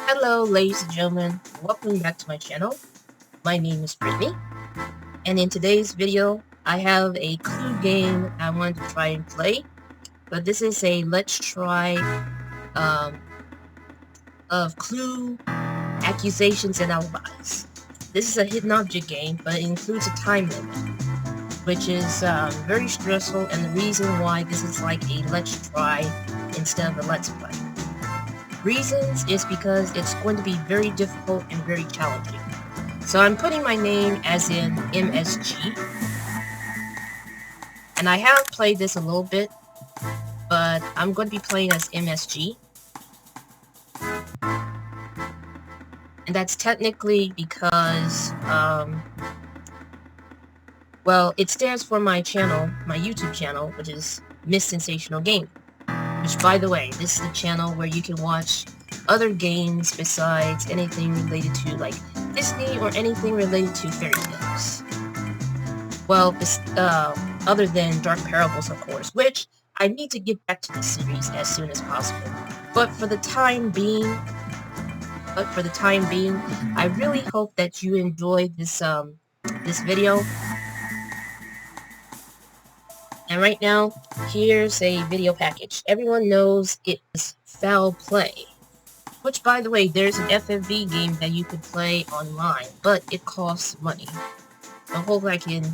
Hello ladies and gentlemen, welcome back to my channel. My name is Brittany, and in today's video I have a clue game I wanted to try and play, but this is a let's try of clue, accusations, and alibis. This is a hidden object game, but it includes a time limit, which is very stressful, and the reason why this is like a let's try instead of a let's play. Reasons is because it's going to be very difficult and very challenging. So I'm putting my name as in MSG. And I have played this a little bit, but I'm going to be playing as MSG. And that's technically because, well, it stands for my channel, my YouTube channel, which is Miss Sensational Gaming. Which, by the way, this is the channel where you can watch other games besides anything related to, like, Disney or anything related to fairy tales. Well, other than Dark Parables, of course, which I need to get back to the series as soon as possible. But for the time being, I really hope that you enjoyed this video. And right now, here's a video package. Everyone knows it is foul play. Which, by the way, there's an FFV game that you could play online, but it costs money. I hope I can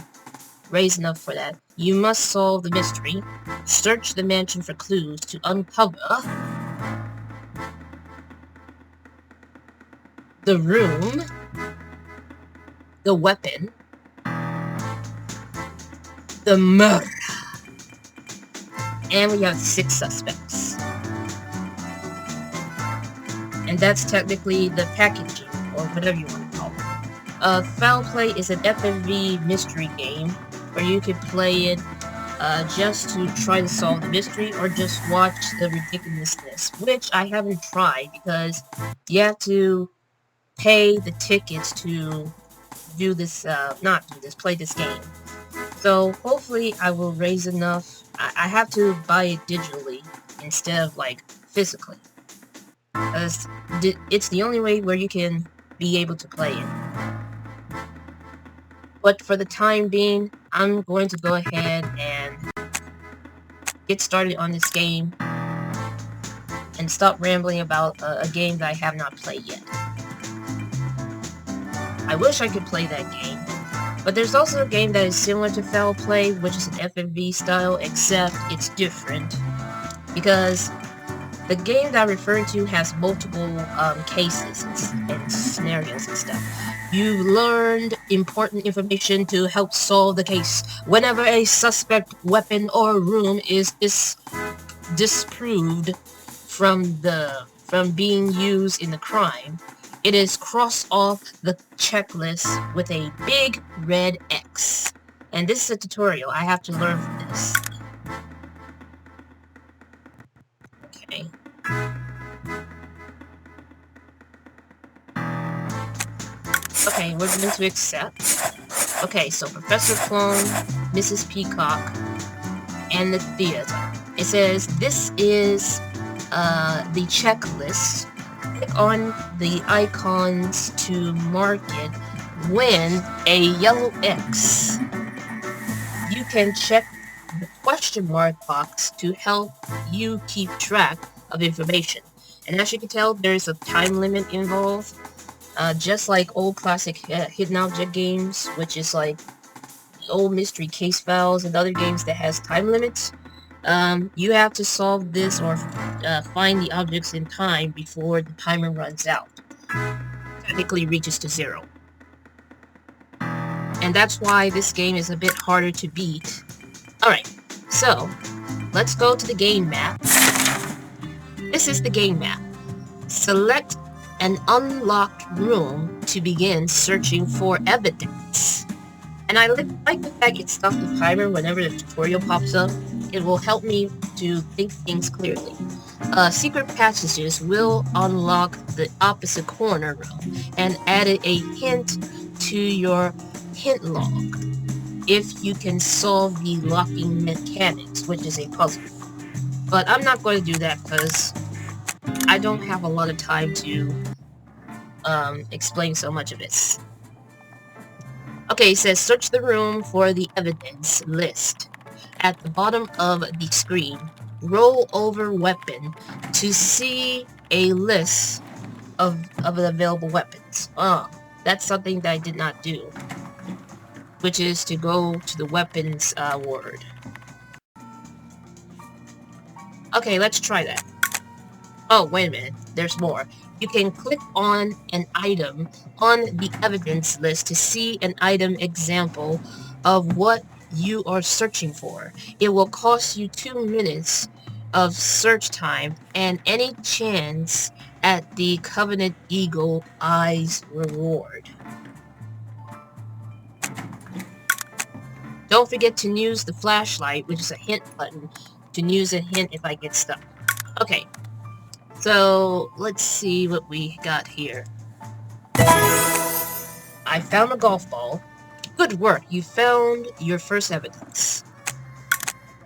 raise enough for that. You must solve the mystery. Search the mansion for clues to uncover the room, the weapon, the murder. And we have 6 suspects. And that's technically the packaging, or whatever you want to call it. Foul Play is an FFV mystery game where you can play it just to try to solve the mystery or just watch the ridiculousness, which I haven't tried because you have to pay the tickets to do this, play this game. So hopefully I will raise enough. I have to buy it digitally instead of like physically, because it's the only way where you can be able to play it. But for the time being, I'm going to go ahead and get started on this game and stop rambling about a game that I have not played yet. I wish I could play that game. But there's also a game that is similar to Foul Play, which is an FFV style, except it's different. Because the game that I'm referring to has multiple cases and scenarios and stuff. You learned important information to help solve the case. Whenever a suspect, weapon, or room is disproved from being used in the crime, it is crossed off the checklist with a big red X. And this is a tutorial. I have to learn from this. Okay. Okay, we're going to accept. Okay, so Professor Clone, Mrs. Peacock, and the theater. It says this is the checklist. Click on the icons to mark it when a yellow X. You can check the question mark box to help you keep track of information. And as you can tell, there's a time limit involved. Just like old classic hidden object games, which is like old mystery case files and other games that has time limits. You have to solve this or find the objects in time before the timer runs out. Technically reaches to 0. And that's why this game is a bit harder to beat. Alright, so let's go to the game map. This is the game map. Select an unlocked room to begin searching for evidence. And I like the fact it stops the timer whenever the tutorial pops up. It will help me to think things clearly. Secret passages will unlock the opposite corner room and add a hint to your hint log if you can solve the locking mechanics, which is a puzzle. But I'm not going to do that because I don't have a lot of time to explain so much of this. Okay, it says search the room for the evidence list. At the bottom of the screen, roll over weapon to see a list of the available weapons. That's something that I did not do, which is to go to the weapons word. Okay, let's try that. Oh, wait a minute. There's more. You can click on an item on the evidence list to see an item example of what you are searching for. It will cost you 2 minutes of search time and any chance at the Covenant Eagle Eyes reward. Don't forget to use the flashlight, which is a hint button, to use a hint if I get stuck. Okay. So, let's see what we got here. I found a golf ball. Good work, you found your first evidence.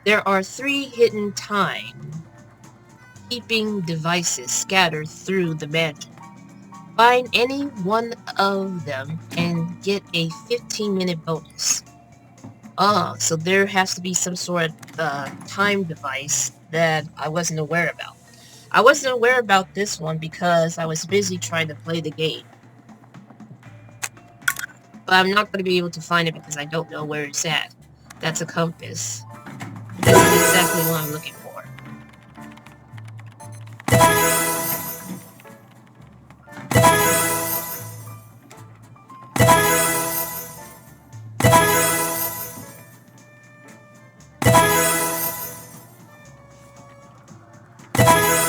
There are 3 hidden time-keeping devices scattered through the mansion. Find any one of them and get a 15-minute bonus. So there has to be some sort of time device that I wasn't aware about. I wasn't aware about this one because I was busy trying to play the game. But I'm not going to be able to find it because I don't know where it's at. That's a compass. This is exactly what I'm looking for.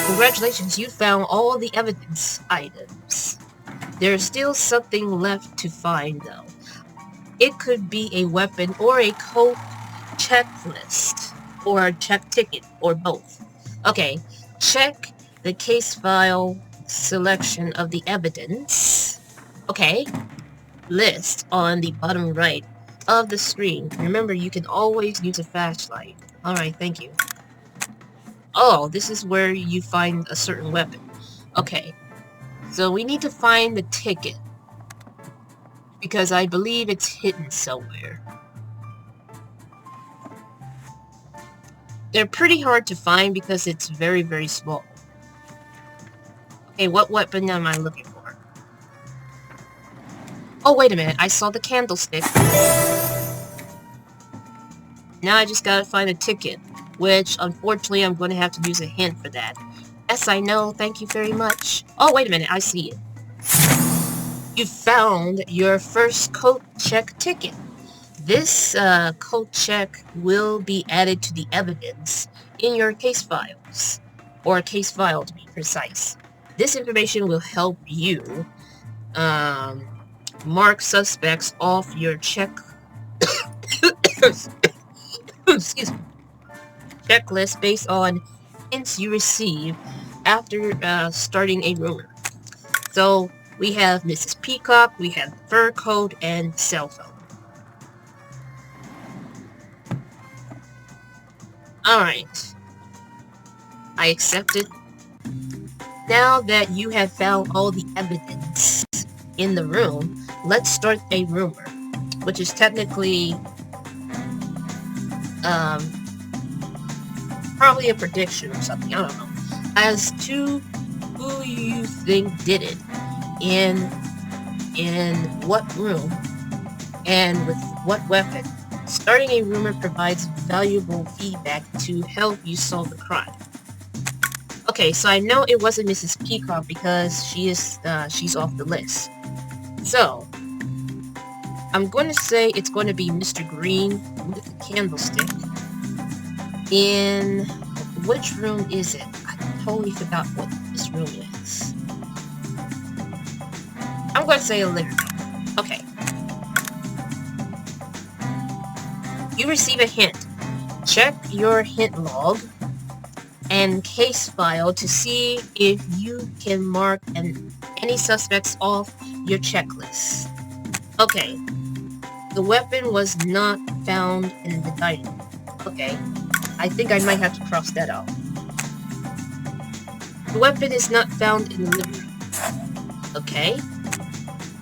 Congratulations, you found all the evidence items. There's still something left to find, though. It could be a weapon or a code checklist, or a check ticket, or both. Okay, check the case file selection of the evidence. Okay, list on the bottom right of the screen. Remember, you can always use a flashlight. Alright, thank you. Oh, this is where you find a certain weapon. Okay, so we need to find the ticket, because I believe it's hidden somewhere. They're pretty hard to find because it's very, very small. Okay, what weapon am I looking for? Oh, wait a minute, I saw the candlestick. Now I just gotta find a ticket, which, unfortunately, I'm going to have to use a hint for that. Yes, I know, thank you very much. Oh, wait a minute, I see it. You found your first code check ticket. This code check will be added to the evidence in your case files, or case file to be precise. This information will help you mark suspects off your excuse me, checklist based on hints you receive after starting a rumor. So we have Mrs. Peacock, we have the fur coat, and cell phone. Alright. I accept it. Now that you have found all the evidence in the room, let's start a rumor, which is technically probably a prediction or something, I don't know, as to who you think did it, in what room, and with what weapon. Starting a rumor provides valuable feedback to help you solve the crime. Okay, so I know it wasn't Mrs. Peacock because she's off the list. So I'm going to say it's going to be Mr. Green with the candlestick. In which room is it? I totally forgot what this room is. I'm going to say a living room. Okay. You receive a hint. Check your hint log and case file to see if you can mark any suspects off your checklist. Okay. The weapon was not found in the dining room. Okay. I think I might have to cross that out. The weapon is not found in the living room. Okay.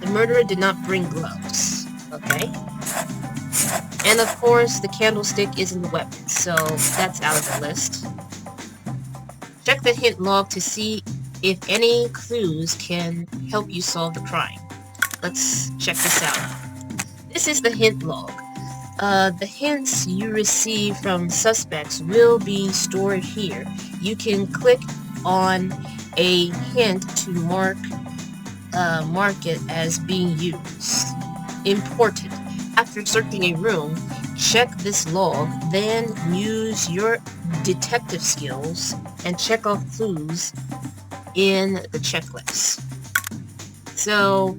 The murderer did not bring gloves. Okay. And of course, the candlestick isn't the weapon, so that's out of the list. Check the hint log to see if any clues can help you solve the crime. Let's check this out. This is the hint log. The hints you receive from suspects will be stored here. You can click on a hint to mark it as being used. Important. After searching a room, check this log, then use your detective skills and check off clues in the checklist. So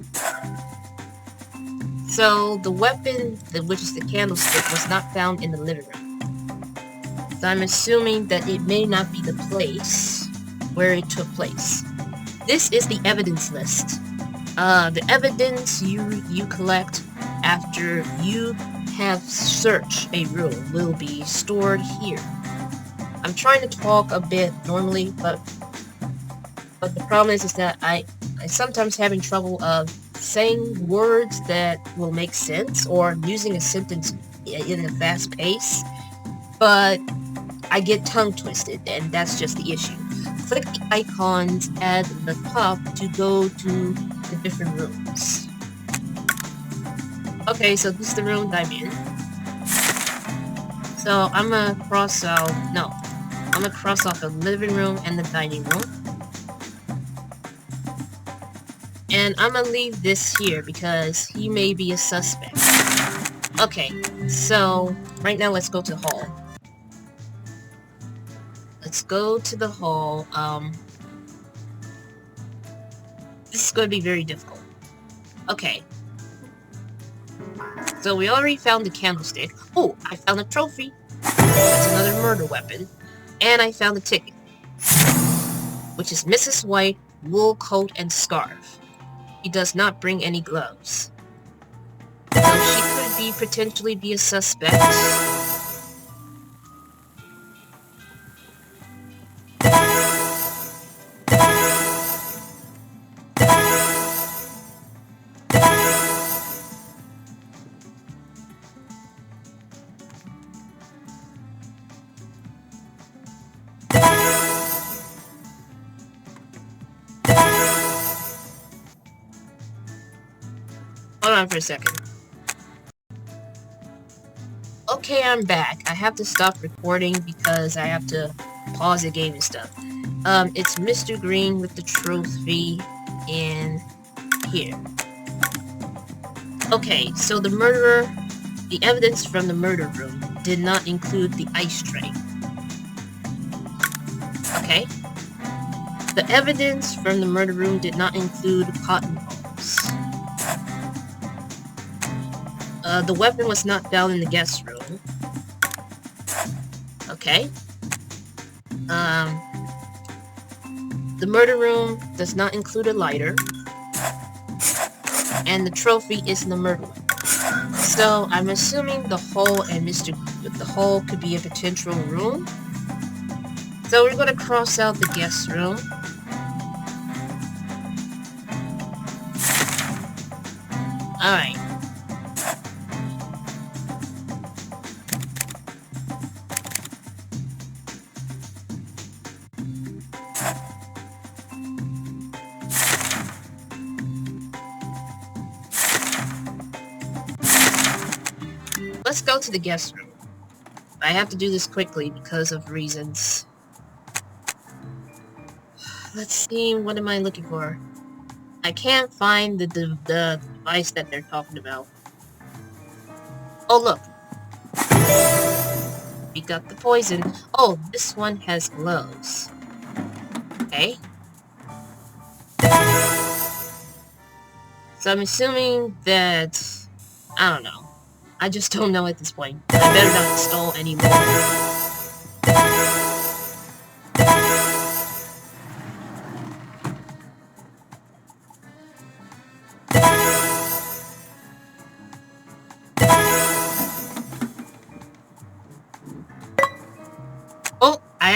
the weapon, which is the candlestick, was not found in the living room. So I'm assuming that it may not be the place where it took place. This is the evidence list. The evidence you collect after you have searched a room will be stored here. I'm trying to talk a bit normally, but the problem is that I sometimes having trouble of saying words that will make sense or using a sentence in a fast pace, but I get tongue twisted, and that's just the issue. Click the icons at the top to go to the different rooms. Okay, so this is the room that I'm in. So I'm gonna cross off the living room and the dining room. And I'm gonna leave this here because he may be a suspect. Okay, so right now let's go to the hall. Let's go to the hall. This is going to be very difficult. Okay. So we already found the candlestick. Oh, I found a trophy. That's another murder weapon. And I found a ticket, which is Mrs. White, wool coat and scarf. He does not bring any gloves. So she could potentially be a suspect. Hold on for a second. Okay, I'm back. I have to stop recording because I have to pause the game and stuff. It's Mr. Green with the trophy in here. Okay, so the evidence from the murder room did not include the ice tray. Okay. The evidence from the murder room did not include cotton balls. The weapon was not found in the guest room. Okay. The murder room does not include a lighter. And the trophy is in the murder room. So I'm assuming the hall could be a potential room. So we're gonna cross out the guest room. Alright. Let's go to the guest room. I have to do this quickly because of reasons. Let's see, what am I looking for? I can't find the device that they're talking about. Oh, look. We got the poison. Oh, this one has gloves. Okay. So I'm assuming that... I don't know. I just don't know at this point. I better not install anymore.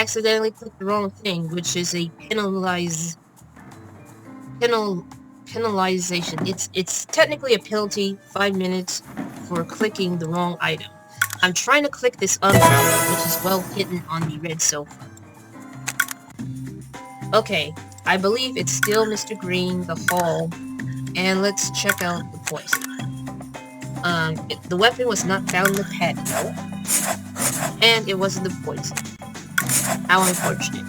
accidentally clicked the wrong thing, which is a penalization. It's technically a penalty, 5 minutes for clicking the wrong item. I'm trying to click this umbrella, which is well hidden on the red sofa. Okay, I believe it's still Mr. Green, the hall, and let's check out the poison. The weapon was not found in the patio, and it wasn't the poison. How unfortunate.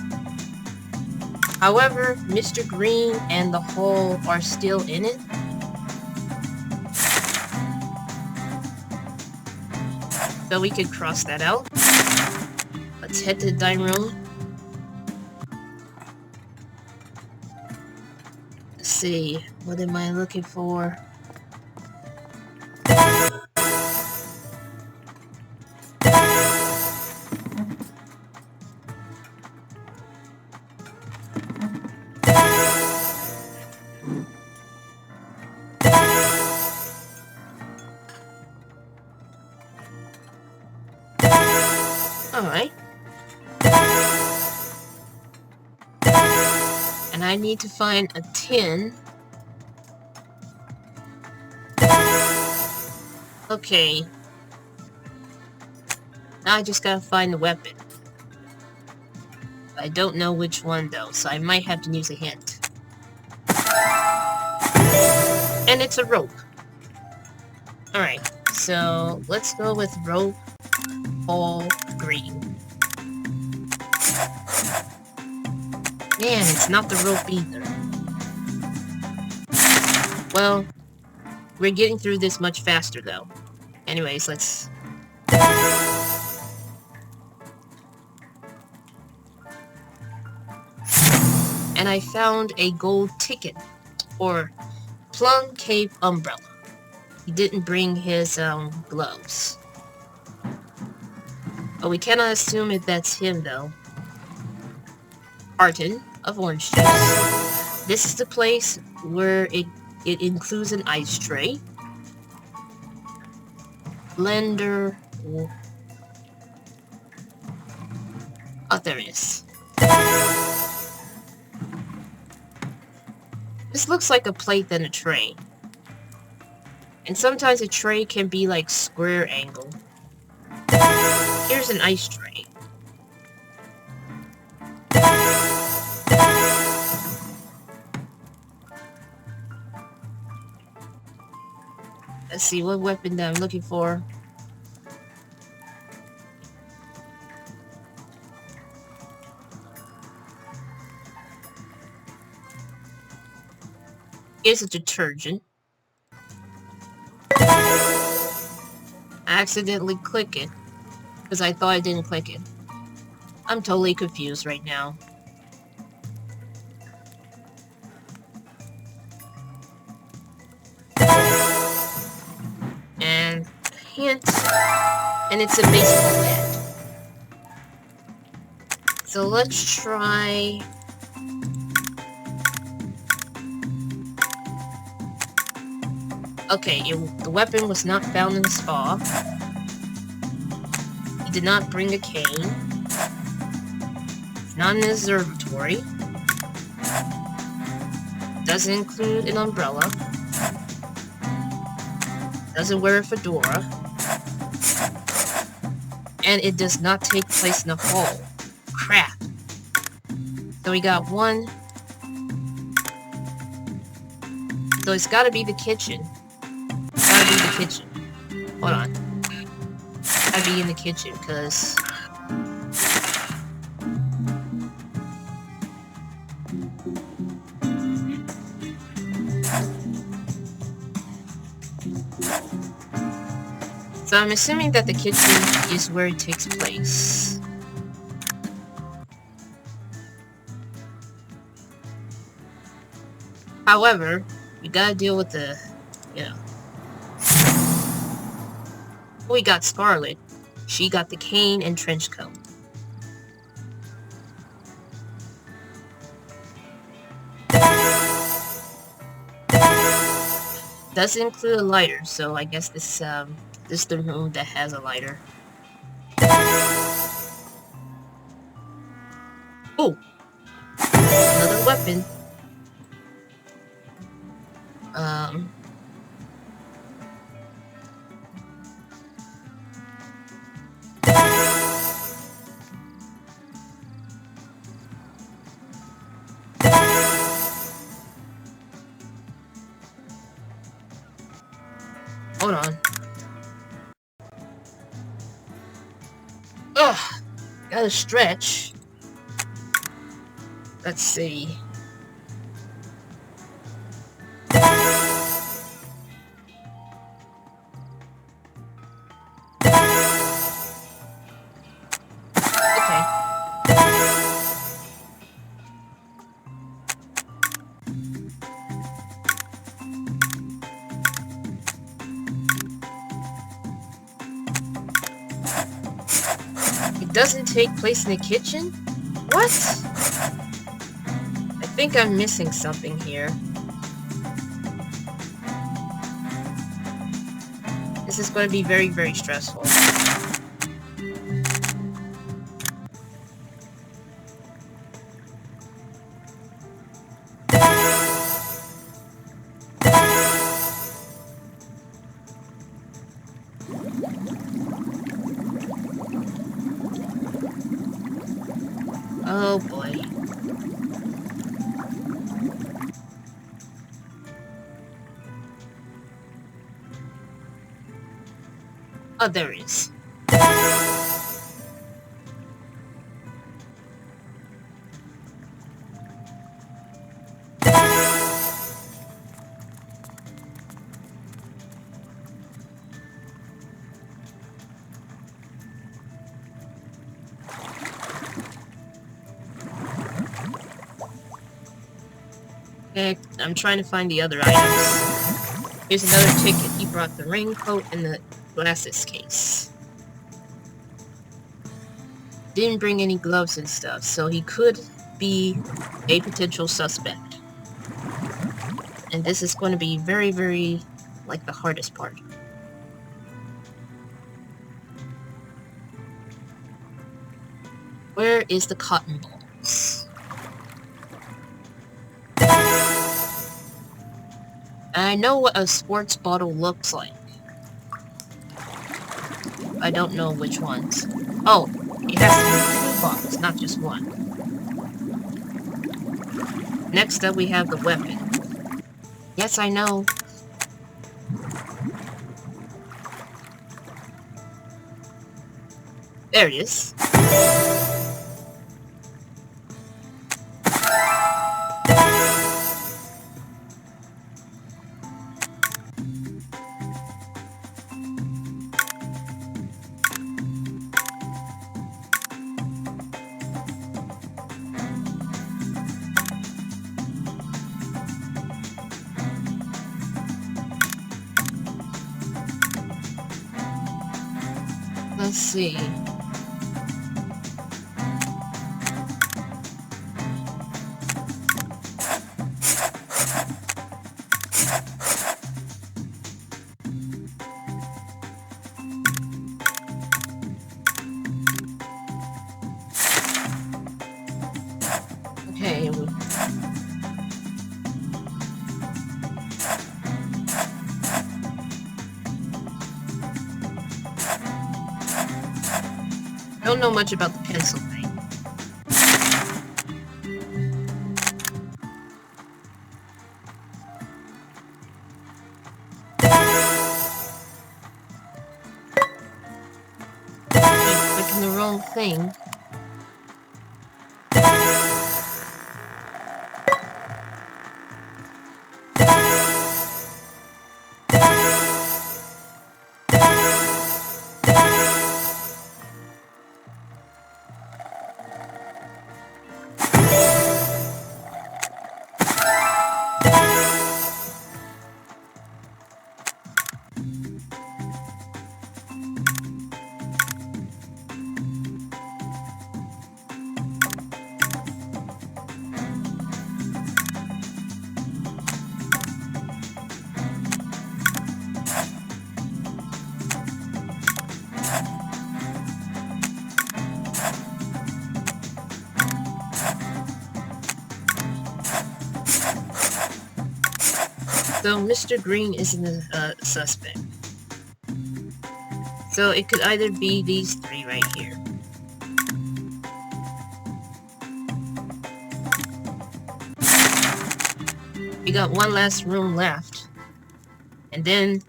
However, Mr. Green and the hall are still in it. So we could cross that out. Let's head to the dining room. Let's see, what am I looking for? Alright. And I need to find a tin. Okay. Now I just gotta find the weapon. I don't know which one though, so I might have to use a hint. And it's a rope. Alright, so let's go with rope, all green. Man, it's not the rope either. Well, we're getting through this much faster though. Anyways, let's... And I found a gold ticket, or Plum Cave umbrella. He didn't bring his gloves. Oh, we cannot assume if that's him though. Carton of orange juice. This is the place where it includes an ice tray. Blender. Oh, there it is. This looks like a plate than a tray. And sometimes a tray can be like square angle. Here's an ice tray. Let's see what weapon that I'm looking for. Here's a detergent. I accidentally click it because I thought I didn't click it. I'm totally confused right now. And a hint, and it's a baseball bat. So let's try... Okay, the weapon was not found in the spa. He did not bring a cane. It's not in the observatory. Doesn't include an umbrella. Doesn't wear a fedora. And it does not take place in the hall. Crap. So we got one. So it's gotta be the kitchen. Gotta be the kitchen. Hold on. Gotta be in the kitchen, because... So I'm assuming that the kitchen is where it takes place. However, we gotta deal with the, you know. We got Scarlet. She got the cane and trench coat. Doesn't include a lighter, so I guess this is the room that has a lighter. Oh! Another weapon. Hold on. Ugh! Gotta stretch. Let's see. Okay. It doesn't take place in the kitchen? What? I think I'm missing something here. This is going to be very, very stressful. Oh boy. Oh, there it is. Okay, I'm trying to find the other items. Here's another ticket. He brought the raincoat and the glasses case. Didn't bring any gloves and stuff, so he could be a potential suspect. And this is going to be very, very, like, the hardest part. Where is the cotton balls? I know what a sports bottle looks like. I don't know which ones. Oh, it has to be 2 bottles, not just one. Next up, we have the weapon. Yes, I know. There it is. Let's see. Okay. Don't know much about the pencil thing. Keep clicking the wrong thing. So Mr. Green isn't a suspect. So it could either be these three right here. We got one last room left. And then...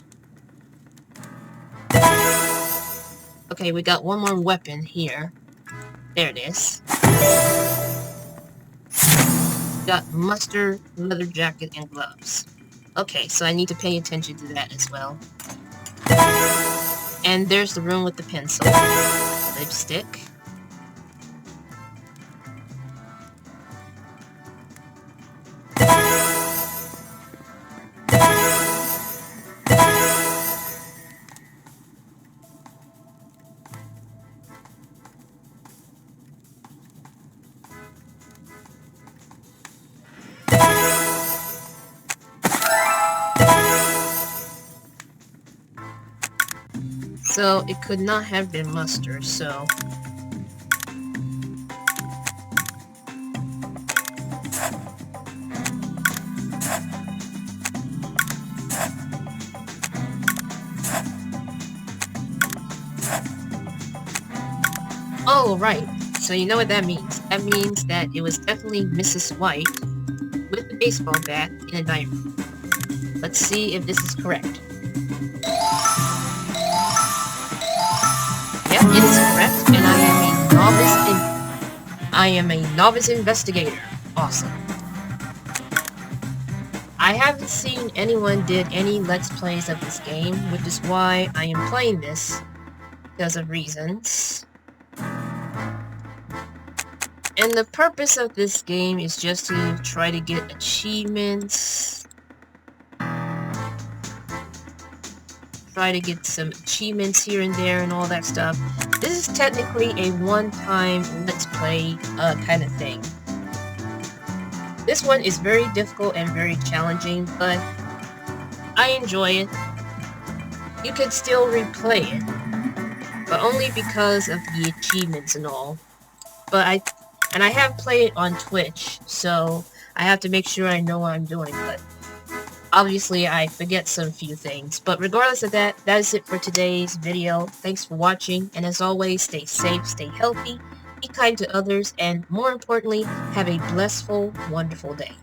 Okay, we got one more weapon here. There it is. Got mustard, leather jacket, and gloves. Okay, so I need to pay attention to that as well. And there's the room with the pencil. Lipstick. So it could not have been mustard, so... Oh, right. So you know what that means. That means that it was definitely Mrs. White with the baseball bat in a dining room. Let's see if this is correct. Yep, it is correct, and I am a novice investigator. Awesome. I haven't seen anyone did any Let's Plays of this game, which is why I am playing this because of reasons. And the purpose of this game is just to try to get achievements. Try to get some achievements here and there and all that stuff. This is technically a one-time Let's Play kind of thing. This one is very difficult and very challenging, but I enjoy it. You could still replay it, but only because of the achievements and all. But I have played it on Twitch, so I have to make sure I know what I'm doing, but obviously I forget some few things. But regardless of that, that is it for today's video. Thanks for watching, and as always, stay safe, stay healthy, be kind to others, and more importantly, have a blissful, wonderful day.